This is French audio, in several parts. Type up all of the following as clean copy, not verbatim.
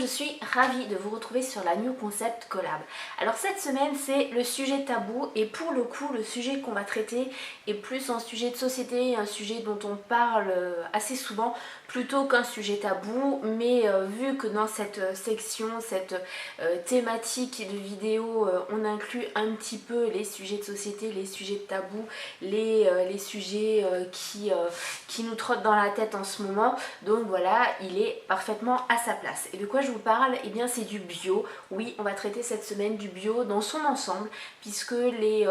monde, je suis ravie de vous retrouver sur la New Concept Collab. Alors cette semaine c'est le sujet tabou et pour le coup le sujet qu'on va traiter est plus un sujet de société, un sujet dont on parle assez souvent plutôt qu'un sujet tabou, mais vu que dans cette section, cette thématique de vidéo, on inclut un petit peu les sujets de société, les sujets de tabou, les sujets qui nous trottent dans la tête en ce moment, donc voilà, il est parfaitement à sa place. Et de quoi je vous parle? Eh bien c'est du bio. Oui, on va traiter cette semaine du bio dans son ensemble, puisque les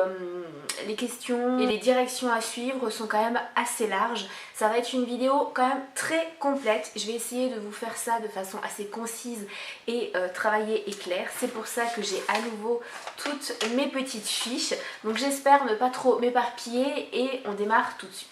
questions et les directions à suivre sont quand même assez larges. Ça va être une vidéo quand même très complète. Je vais essayer de vous faire ça de façon assez concise et travaillée et claire. C'est pour ça que j'ai à nouveau toutes mes petites fiches. Donc j'espère ne pas trop m'éparpiller et on démarre tout de suite.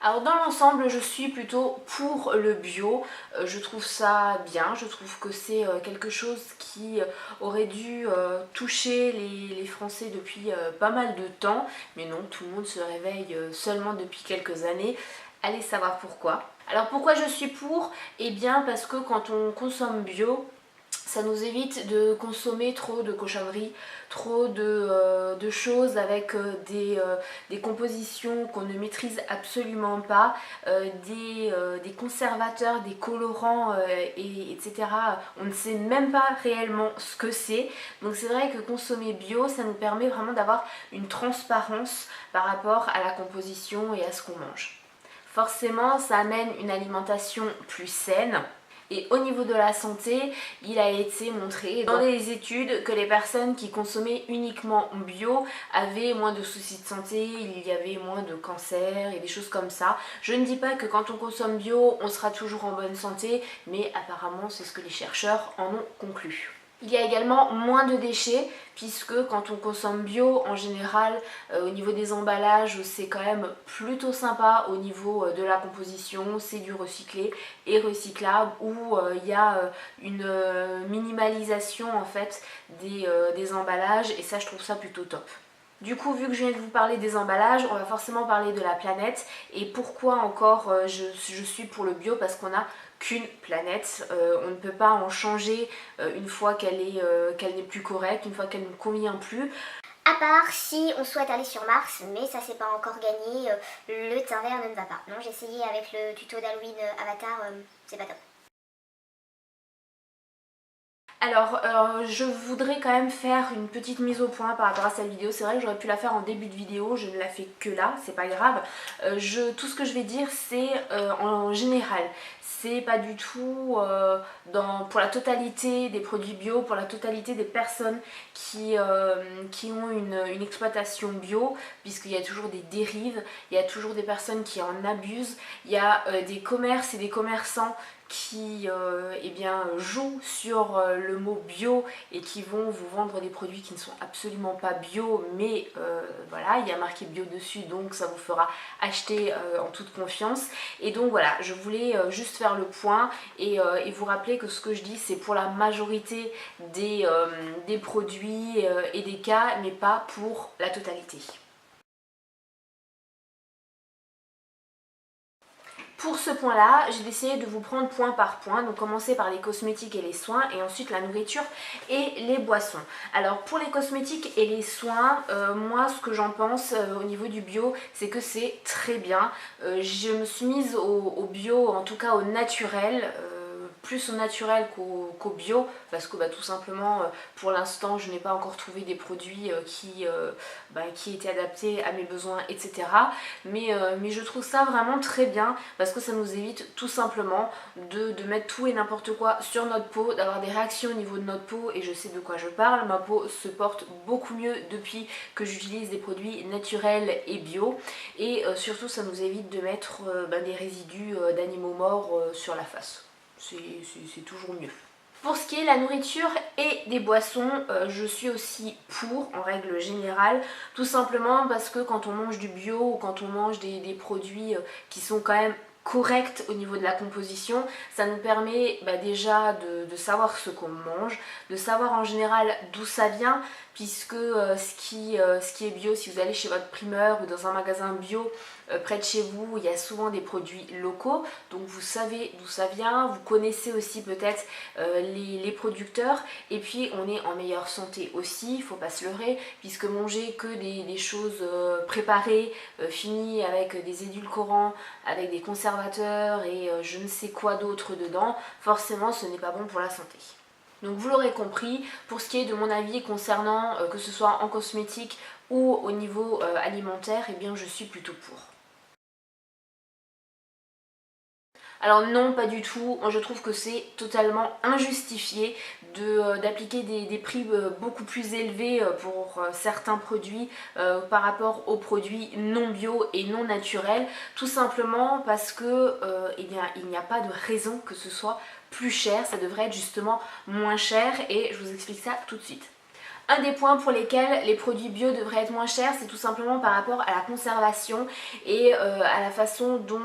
Alors dans l'ensemble je suis plutôt pour le bio, je trouve ça bien, je trouve que c'est quelque chose qui aurait dû toucher les Français depuis pas mal de temps, mais non, tout le monde se réveille seulement depuis quelques années, allez savoir pourquoi. Alors pourquoi je suis pour? Eh bien parce que quand on consomme bio, ça nous évite de consommer trop de cochonneries, trop de choses avec des compositions qu'on ne maîtrise absolument pas, des conservateurs, des colorants, etc. On ne sait même pas réellement ce que c'est. Donc c'est vrai que consommer bio, ça nous permet vraiment d'avoir une transparence par rapport à la composition et à ce qu'on mange. Forcément, ça amène une alimentation plus saine. Et au niveau de la santé, il a été montré dans les études que les personnes qui consommaient uniquement bio avaient moins de soucis de santé, il y avait moins de cancer et des choses comme ça. Je ne dis pas que quand on consomme bio, on sera toujours en bonne santé, mais apparemment c'est ce que les chercheurs en ont conclu. Il y a également moins de déchets puisque quand on consomme bio en général au niveau des emballages c'est quand même plutôt sympa au niveau de la composition, c'est du recyclé et recyclable où il y a une minimalisation en fait des emballages et ça je trouve ça plutôt top. Du coup, vu que je viens de vous parler des emballages, on va forcément parler de la planète. Et pourquoi encore je suis pour le bio? Parce qu'on n'a qu'une planète. On ne peut pas en changer une fois qu'elle n'est plus correcte, une fois qu'elle ne convient plus. À part si on souhaite aller sur Mars, mais ça c'est pas encore gagné, le teint vert ne me va pas. Non, j'ai essayé avec le tuto d'Halloween Avatar, c'est pas top. Alors je voudrais quand même faire une petite mise au point par rapport à cette vidéo. C'est vrai que j'aurais pu la faire en début de vidéo, je ne la fais que là, c'est pas grave. Tout ce que je vais dire c'est en général. C'est pas du tout pour la totalité des produits bio, pour la totalité des personnes qui ont une exploitation bio, puisqu'il y a toujours des dérives, il y a toujours des personnes qui en abusent, il y a des commerces et des commerçants qui eh bien, jouent sur le mot bio et qui vont vous vendre des produits qui ne sont absolument pas bio, mais voilà, il y a marqué bio dessus, donc ça vous fera acheter en toute confiance. Et donc voilà, je voulais juste faire le point et vous rappeler que ce que je dis c'est pour la majorité des produits et des cas, mais pas pour la totalité. Pour ce point-là, j'ai décidé de vous prendre point par point, donc commencer par les cosmétiques et les soins et ensuite la nourriture et les boissons. Alors pour les cosmétiques et les soins, moi ce que j'en pense au niveau du bio, c'est que c'est très bien. Je me suis mise au bio, en tout cas au naturel, plus au naturel qu'au bio, parce que tout simplement pour l'instant je n'ai pas encore trouvé des produits qui étaient adaptés à mes besoins, etc. Mais je trouve ça vraiment très bien parce que ça nous évite tout simplement de mettre tout et n'importe quoi sur notre peau, d'avoir des réactions au niveau de notre peau, et je sais de quoi je parle. Ma peau se porte beaucoup mieux depuis que j'utilise des produits naturels et bio, et surtout ça nous évite de mettre des résidus d'animaux morts sur la face. C'est toujours mieux. Pour ce qui est de la nourriture et des boissons, je suis aussi pour en règle générale, tout simplement parce que quand on mange du bio ou quand on mange des produits qui sont quand même correcte au niveau de la composition. Ça nous permet déjà de savoir ce qu'on mange, de savoir en général d'où ça vient, puisque ce qui est bio, si vous allez chez votre primeur ou dans un magasin bio près de chez vous, il y a souvent des produits locaux, donc vous savez d'où ça vient, vous connaissez aussi peut-être les producteurs, et puis on est en meilleure santé aussi, il ne faut pas se leurrer, puisque manger que des choses préparées, finies avec des édulcorants, avec des conservateurs et je ne sais quoi d'autre dedans, forcément ce n'est pas bon pour la santé. Donc vous l'aurez compris, pour ce qui est de mon avis concernant que ce soit en cosmétique ou au niveau alimentaire, eh bien je suis plutôt pour. Alors non, pas du tout. Moi je trouve que c'est totalement injustifié d'appliquer des prix beaucoup plus élevés pour certains produits par rapport aux produits non bio et non naturels. Tout simplement parce que eh bien, il n'y a pas de raison que ce soit plus cher. Ça devrait être justement moins cher et je vous explique ça tout de suite. Un des points pour lesquels les produits bio devraient être moins chers, c'est tout simplement par rapport à la conservation et à la façon dont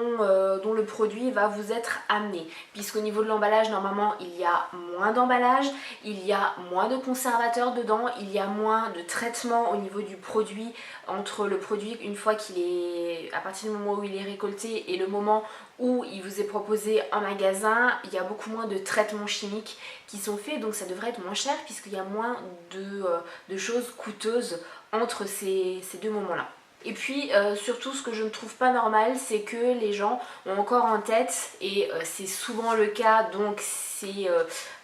le produit va vous être amené. Puisqu'au niveau de l'emballage, normalement, il y a moins d'emballage, il y a moins de conservateurs dedans, il y a moins de traitement au niveau du produit entre le produit une fois qu'il est, à partir du moment où il est récolté et le moment où il vous est proposé en magasin, il y a beaucoup moins de traitements chimiques qui sont faits, donc ça devrait être moins cher puisqu'il y a moins de choses coûteuses entre ces deux moments-là. Et puis surtout ce que je ne trouve pas normal, c'est que les gens ont encore en tête, et c'est souvent le cas, donc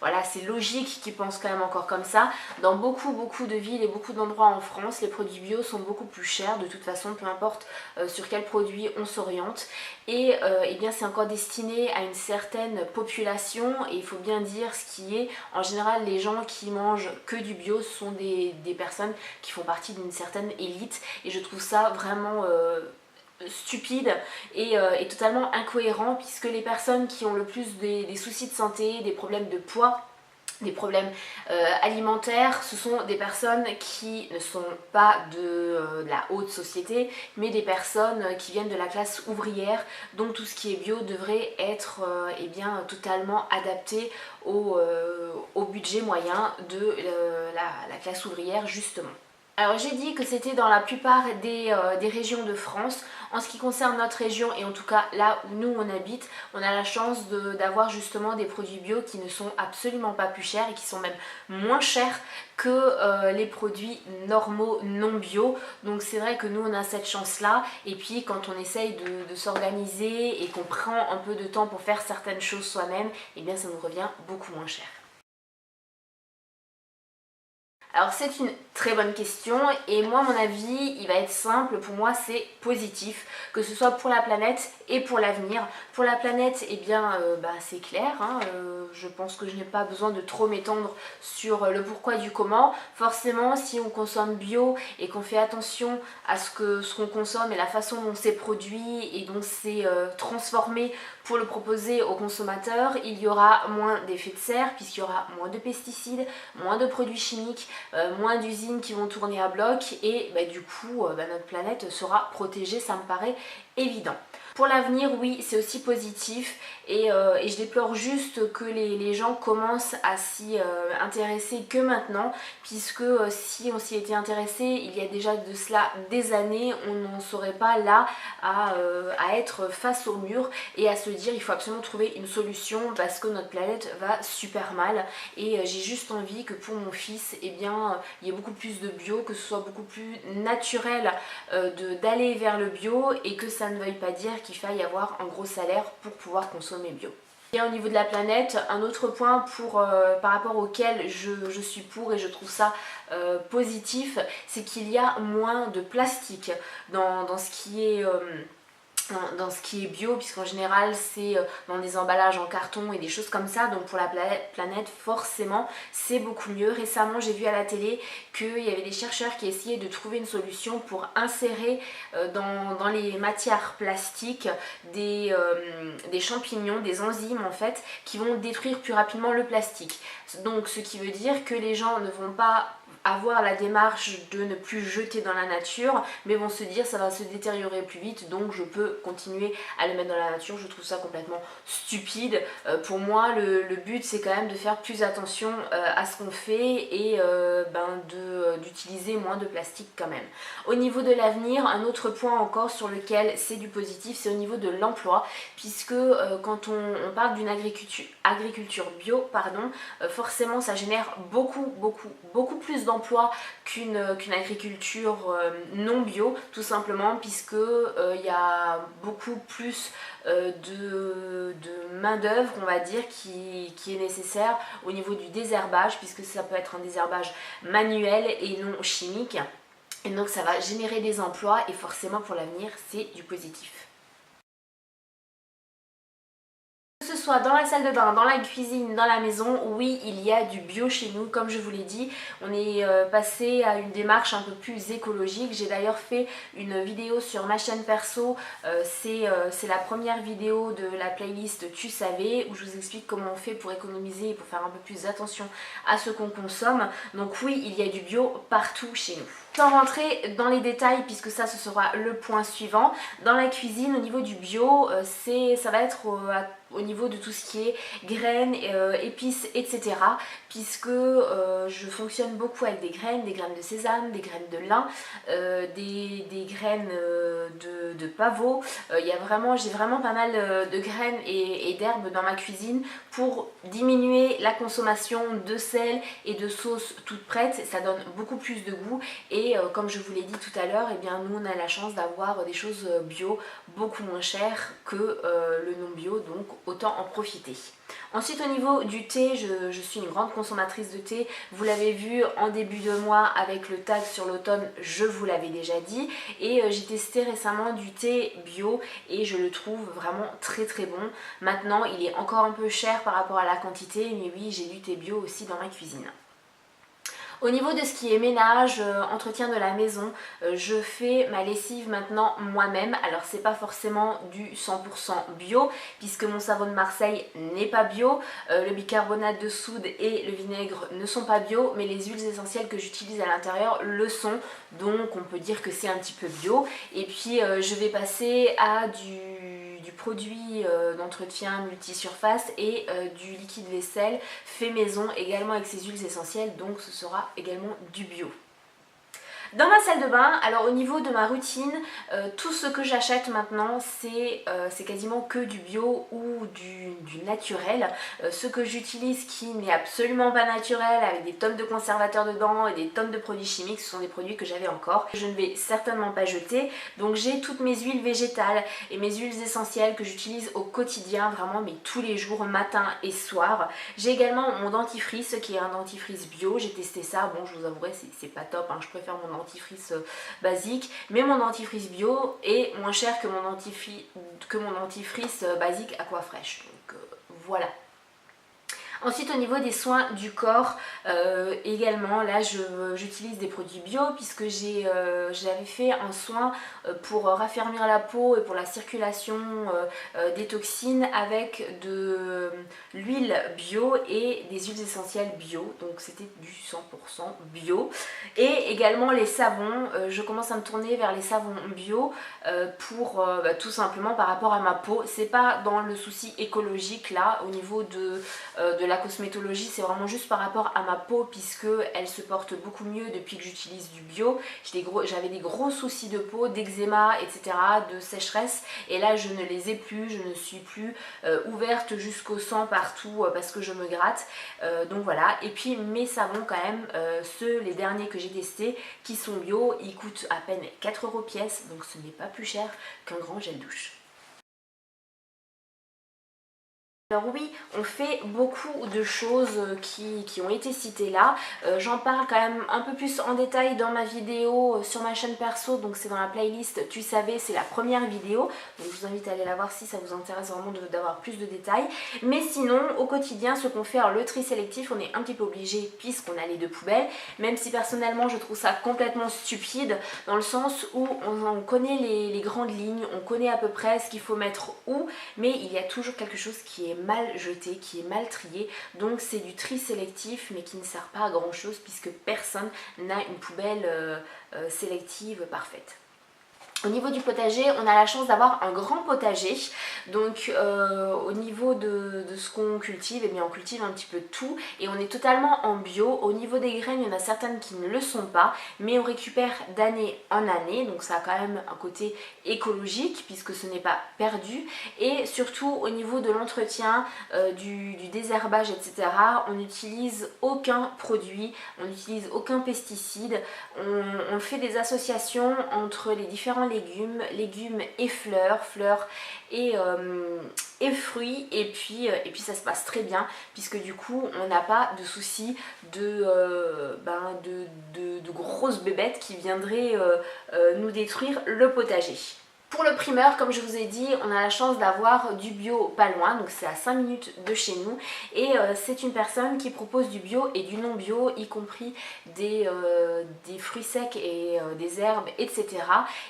voilà, c'est logique qu'ils pensent quand même encore comme ça. Dans beaucoup de villes et beaucoup d'endroits en France, les produits bio sont beaucoup plus chers de toute façon, peu importe sur quel produit on s'oriente. Et eh bien c'est encore destiné à une certaine population, et il faut bien dire ce qui est. En général, les gens qui mangent que du bio sont des personnes qui font partie d'une certaine élite, et je trouve ça vraiment stupide et totalement incohérent, puisque les personnes qui ont le plus des soucis de santé, des problèmes de poids, des problèmes alimentaires, ce sont des personnes qui ne sont pas de la haute société, mais des personnes qui viennent de la classe ouvrière. Donc tout ce qui est bio devrait être eh bien, totalement adapté au budget moyen de la classe ouvrière justement. Alors j'ai dit que c'était dans la plupart des régions de France. En ce qui concerne notre région, et en tout cas là où nous on habite, on a la chance d'avoir justement des produits bio qui ne sont absolument pas plus chers et qui sont même moins chers que les produits normaux non bio. Donc c'est vrai que nous on a cette chance là, et puis quand on essaye de s'organiser et qu'on prend un peu de temps pour faire certaines choses soi-même, eh bien ça nous revient beaucoup moins cher. Alors c'est une très bonne question, et moi mon avis il va être simple, pour moi c'est positif, que ce soit pour la planète et pour l'avenir. Pour la planète, eh bien c'est clair, hein, je pense que je n'ai pas besoin de trop m'étendre sur le pourquoi du comment. Forcément si on consomme bio et qu'on fait attention à ce qu'on consomme et la façon dont c'est produit et dont c'est transformé pour le proposer aux consommateurs, il y aura moins d'effets de serre puisqu'il y aura moins de pesticides, moins de produits chimiques, moins d'usines qui vont tourner à bloc, et du coup notre planète sera protégée, ça me paraît évident. Pour l'avenir, oui, c'est aussi positif, et je déplore juste que les gens commencent à s'y intéresser que maintenant, puisque si on s'y était intéressé il y a déjà de cela des années, on n'en serait pas là à être face au mur et à se dire il faut absolument trouver une solution parce que notre planète va super mal. Et j'ai juste envie que pour mon fils, eh bien, il y ait beaucoup plus de bio, que ce soit beaucoup plus naturel d'aller vers le bio, et que ça ne veuille pas dire qu'il faille avoir un gros salaire pour pouvoir consommer bio. Et au niveau de la planète, un autre point par rapport auquel je suis pour et je trouve ça positif, c'est qu'il y a moins de plastique dans ce qui est bio, puisqu'en général c'est dans des emballages en carton et des choses comme ça, donc pour la planète forcément c'est beaucoup mieux. Récemment j'ai vu à la télé qu'il y avait des chercheurs qui essayaient de trouver une solution pour insérer dans les matières plastiques des champignons, des enzymes en fait, qui vont détruire plus rapidement le plastique. Donc ce qui veut dire que les gens ne vont pas avoir la démarche de ne plus jeter dans la nature, mais vont se dire ça va se détériorer plus vite, donc je peux continuer à le mettre dans la nature. Je trouve ça complètement stupide. Pour moi le but c'est quand même de faire plus attention à ce qu'on fait et d'utiliser moins de plastique quand même. Au niveau de l'avenir, un autre point encore sur lequel c'est du positif, c'est au niveau de l'emploi, puisque quand on parle d'une agriculture bio, forcément ça génère beaucoup plus d'emplois qu'une agriculture non bio, tout simplement puisque il y a beaucoup plus de main d'œuvre, on va dire, qui est nécessaire au niveau du désherbage, puisque ça peut être un désherbage manuel et non chimique, et donc ça va générer des emplois et forcément pour l'avenir c'est du positif. Que ce soit dans la salle de bain, dans la cuisine, dans la maison, oui, il y a du bio chez nous. Comme je vous l'ai dit, on est passé à une démarche un peu plus écologique. J'ai d'ailleurs fait une vidéo sur ma chaîne perso, c'est la première vidéo de la playlist Tu savais, où je vous explique comment on fait pour économiser et pour faire un peu plus attention à ce qu'on consomme. Donc oui, il y a du bio partout chez nous. Sans rentrer dans les détails, puisque ça ce sera le point suivant, dans la cuisine au niveau du bio, ça va être au niveau de tout ce qui est graines, épices, etc. Puisque je fonctionne beaucoup avec des graines de sésame, des graines de lin, des graines de pavot. J'ai vraiment pas mal de graines et d'herbes dans ma cuisine pour diminuer la consommation de sel et de sauces toutes prêtes. Ça donne beaucoup plus de goût et comme je vous l'ai dit tout à l'heure, eh bien nous on a la chance d'avoir des choses bio beaucoup moins chères que le non bio, donc autant en profiter. Ensuite au niveau du thé, je suis une grande consommatrice de thé, vous l'avez vu en début de mois avec le tag sur l'automne, je vous l'avais déjà dit, et j'ai testé récemment du thé bio et je le trouve vraiment très bon. Maintenant il est encore un peu cher par rapport à la quantité, mais oui, j'ai du thé bio aussi dans ma cuisine. Au niveau de ce qui est ménage, entretien de la maison, je fais ma lessive maintenant moi-même. Alors c'est pas forcément du 100% bio puisque mon savon de Marseille n'est pas bio, le bicarbonate de soude et le vinaigre ne sont pas bio, mais les huiles essentielles que j'utilise à l'intérieur le sont, donc on peut dire que c'est un petit peu bio. Et puis je vais passer à du produit d'entretien multisurface et du liquide vaisselle fait maison également avec ses huiles essentielles, donc ce sera également du bio. Dans ma salle de bain, alors au niveau de ma routine, tout ce que j'achète maintenant c'est quasiment que du bio ou du naturel. Ce que j'utilise qui n'est absolument pas naturel, avec des tonnes de conservateurs dedans et des tonnes de produits chimiques, ce sont des produits que j'avais encore. Je ne vais certainement pas jeter, donc j'ai toutes mes huiles végétales et mes huiles essentielles que j'utilise au quotidien, vraiment mais tous les jours, matin et soir. J'ai également mon dentifrice qui est un dentifrice bio, j'ai testé ça, bon je vous avouerai c'est pas top, hein. Je préfère mon dentifrice basique, mais mon dentifrice bio est moins cher que mon dentifrice basique Aquafresh, donc voilà. Ensuite au niveau des soins du corps, également là j'utilise des produits bio puisque j'avais fait un soin pour raffermir la peau et pour la circulation des toxines avec de l'huile bio et des huiles essentielles bio, donc c'était du 100% bio. Et également les savons, je commence à me tourner vers les savons bio pour tout simplement par rapport à ma peau. C'est pas dans le souci écologique là au niveau de la cosmétologie, c'est vraiment juste par rapport à ma peau puisque elle se porte beaucoup mieux depuis que j'utilise du bio. J'avais des gros soucis de peau, d'eczéma, etc., de sécheresse, et là je ne les ai plus, je ne suis plus ouverte jusqu'au sang partout parce que je me gratte, donc voilà. Et puis mes savons quand même, les derniers que j'ai testés qui sont bio, ils coûtent à peine 4 € pièce, donc ce n'est pas plus cher qu'un grand gel douche. Alors oui, on fait beaucoup de choses qui ont été citées là, j'en parle quand même un peu plus en détail dans ma vidéo sur ma chaîne perso, donc c'est dans la playlist Tu savais, c'est la première vidéo, donc je vous invite à aller la voir si ça vous intéresse vraiment d'avoir plus de détails. Mais sinon, au quotidien, ce qu'on fait, alors le tri sélectif, on est un petit peu obligé puisqu'on a les 2 poubelles, même si personnellement je trouve ça complètement stupide, dans le sens où on connaît les grandes lignes, on connaît à peu près ce qu'il faut mettre où, mais il y a toujours quelque chose qui est mal jeté, qui est mal trié. Donc c'est du tri sélectif mais qui ne sert pas à grand chose puisque personne n'a une poubelle sélective parfaite. Au niveau du potager, on a la chance d'avoir un grand potager, donc au niveau de ce qu'on cultive, eh bien on cultive un petit peu tout et on est totalement en bio. Au niveau des graines, il y en a certaines qui ne le sont pas, mais on récupère d'année en année, donc ça a quand même un côté écologique puisque ce n'est pas perdu. Et surtout au niveau de l'entretien, du désherbage, etc., on n'utilise aucun produit, on n'utilise aucun pesticide, on fait des associations entre les différents légumes et fleurs et fruits et puis ça se passe très bien puisque du coup on n'a pas de soucis de grosses bébêtes qui viendraient nous détruire le potager. Pour le primeur, comme je vous ai dit, on a la chance d'avoir du bio pas loin, donc c'est à 5 minutes de chez nous et c'est une personne qui propose du bio et du non bio, y compris des fruits secs et des herbes, etc.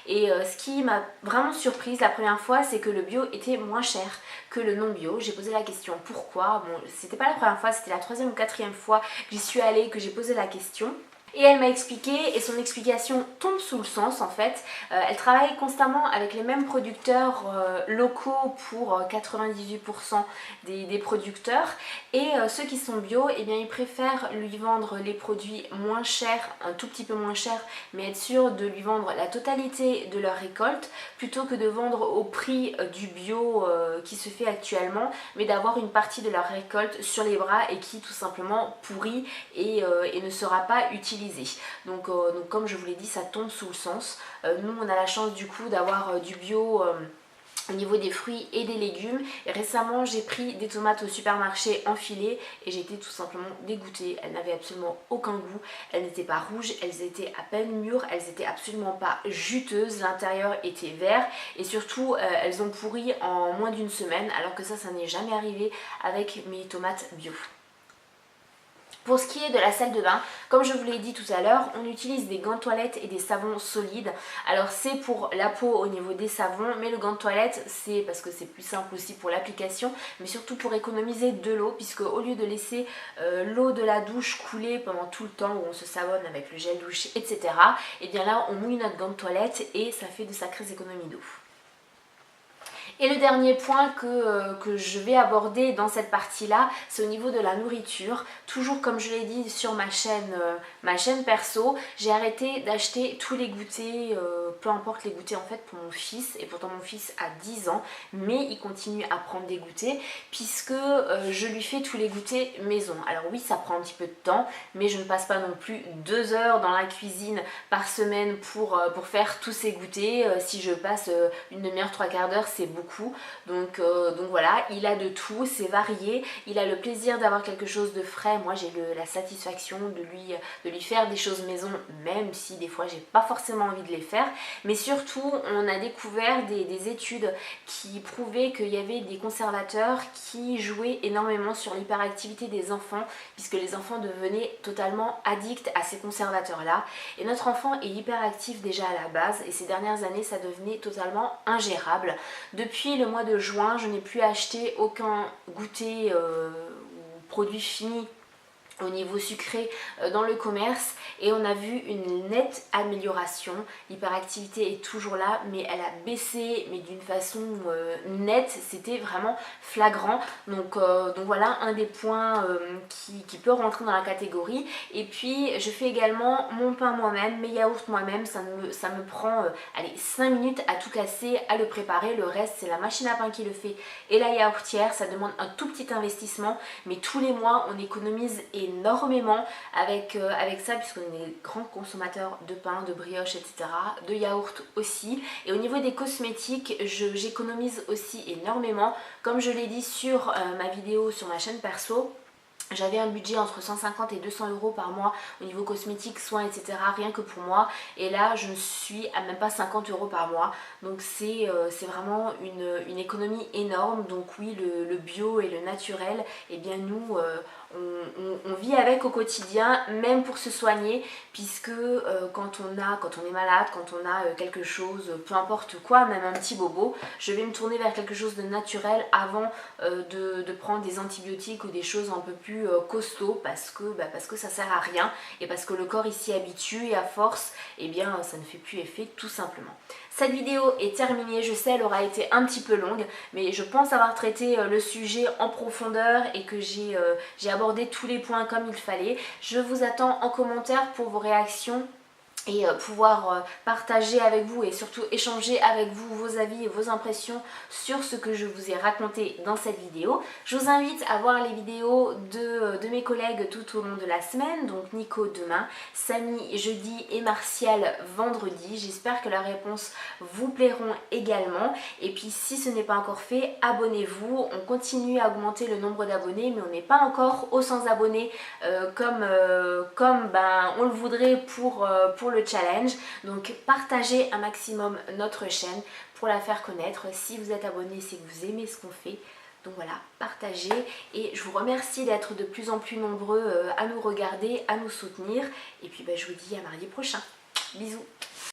Et ce qui m'a vraiment surprise la première fois, c'est que le bio était moins cher que le non bio. J'ai posé la question pourquoi. Bon, c'était pas la première fois, c'était la 3e ou 4e fois que j'y suis allée, que j'ai posé la question. Et elle m'a expliqué, et son explication tombe sous le sens en fait. Elle travaille constamment avec les mêmes producteurs locaux pour 98% des producteurs. Et ceux qui sont bio, eh bien, ils préfèrent lui vendre les produits moins chers, un tout petit peu moins chers, mais être sûr de lui vendre la totalité de leur récolte, plutôt que de vendre au prix du bio qui se fait actuellement, mais d'avoir une partie de leur récolte sur les bras et qui tout simplement pourrit et ne sera pas utilisée. Donc comme je vous l'ai dit, ça tombe sous le sens. Nous on a la chance du coup d'avoir du bio au niveau des fruits et des légumes. Et récemment j'ai pris des tomates au supermarché en filet et j'ai été tout simplement dégoûtée. Elles n'avaient absolument aucun goût, elles n'étaient pas rouges, elles étaient à peine mûres, elles étaient absolument pas juteuses, l'intérieur était vert et surtout elles ont pourri en moins d'une semaine, alors que ça n'est jamais arrivé avec mes tomates bio. Pour ce qui est de la salle de bain, comme je vous l'ai dit tout à l'heure, on utilise des gants de toilette et des savons solides. Alors c'est pour la peau au niveau des savons, mais le gant de toilette c'est parce que c'est plus simple aussi pour l'application, mais surtout pour économiser de l'eau, puisque au lieu de laisser l'eau de la douche couler pendant tout le temps où on se savonne avec le gel douche, etc., et bien là on mouille notre gant de toilette et ça fait de sacrées économies d'eau. Et le dernier point que je vais aborder dans cette partie-là, c'est au niveau de la nourriture. Toujours comme je l'ai dit sur ma chaîne perso, j'ai arrêté d'acheter tous les goûters, peu importe les goûters en fait pour mon fils. Et pourtant mon fils a 10 ans, mais il continue à prendre des goûters puisque je lui fais tous les goûters maison. Alors oui, ça prend un petit peu de temps, mais je ne passe pas non plus 2 heures dans la cuisine par semaine pour faire tous ces goûters. Si je passe une demi-heure, 3/4 d'heure, c'est beaucoup. Donc voilà, il a de tout, c'est varié, il a le plaisir d'avoir quelque chose de frais. Moi j'ai la satisfaction de lui faire des choses maison, même si des fois j'ai pas forcément envie de les faire. Mais surtout on a découvert des études qui prouvaient qu'il y avait des conservateurs qui jouaient énormément sur l'hyperactivité des enfants, puisque les enfants devenaient totalement addicts à ces conservateurs là. Et notre enfant est hyperactif déjà à la base, et ces dernières années ça devenait totalement ingérable. Depuis le mois de juin, je n'ai plus acheté aucun goûter ou produit fini au niveau sucré dans le commerce et on a vu une nette amélioration. L'hyperactivité est toujours là, mais elle a baissé, mais d'une façon nette, c'était vraiment flagrant. Donc voilà un des points qui peut rentrer dans la catégorie. Et puis je fais également mon pain moi-même, mes yaourts moi-même. Ça me prend allez, 5 minutes à tout casser, à le préparer. Le reste c'est la machine à pain qui le fait et la yaourtière. Ça demande un tout petit investissement, mais tous les mois on économise énormément avec ça, puisqu'on est des grands consommateurs de pain, de brioche, etc., de yaourt aussi. Et au niveau des cosmétiques, j'économise aussi énormément. Comme je l'ai dit sur ma vidéo sur ma chaîne perso, j'avais un budget entre 150 et 200 euros par mois au niveau cosmétique, soins, etc. rien que pour moi. Et là, je suis à même pas 50 euros par mois. Donc c'est vraiment une économie énorme. Donc oui, le bio et le naturel, eh bien nous, on vit avec au quotidien, même pour se soigner, puisque quand on est malade, quand on a quelque chose, peu importe quoi, même un petit bobo, je vais me tourner vers quelque chose de naturel avant de prendre des antibiotiques ou des choses un peu plus costauds, parce que ça sert à rien et parce que le corps il s'y habitue et à force, eh bien ça ne fait plus effet tout simplement. Cette vidéo est terminée, je sais elle aura été un petit peu longue, mais je pense avoir traité le sujet en profondeur et que j'ai abordé tous les points comme il fallait. Je vous attends en commentaire pour vos réactions et pouvoir partager avec vous et surtout échanger avec vous vos avis et vos impressions sur ce que je vous ai raconté dans cette vidéo. Je vous invite à voir les vidéos de mes collègues tout au long de la semaine, donc Nico demain, Samy jeudi et Martial vendredi. J'espère que leurs réponses vous plairont également. Et puis si ce n'est pas encore fait, abonnez-vous. On continue à augmenter le nombre d'abonnés, mais on n'est pas encore aux 100 abonnés comme on le voudrait pour le challenge. Donc partagez un maximum notre chaîne pour la faire connaître. Si vous êtes abonné, c'est que vous aimez ce qu'on fait. Donc voilà, partagez et je vous remercie d'être de plus en plus nombreux à nous regarder, à nous soutenir. Et puis je vous dis à mardi prochain. Bisous.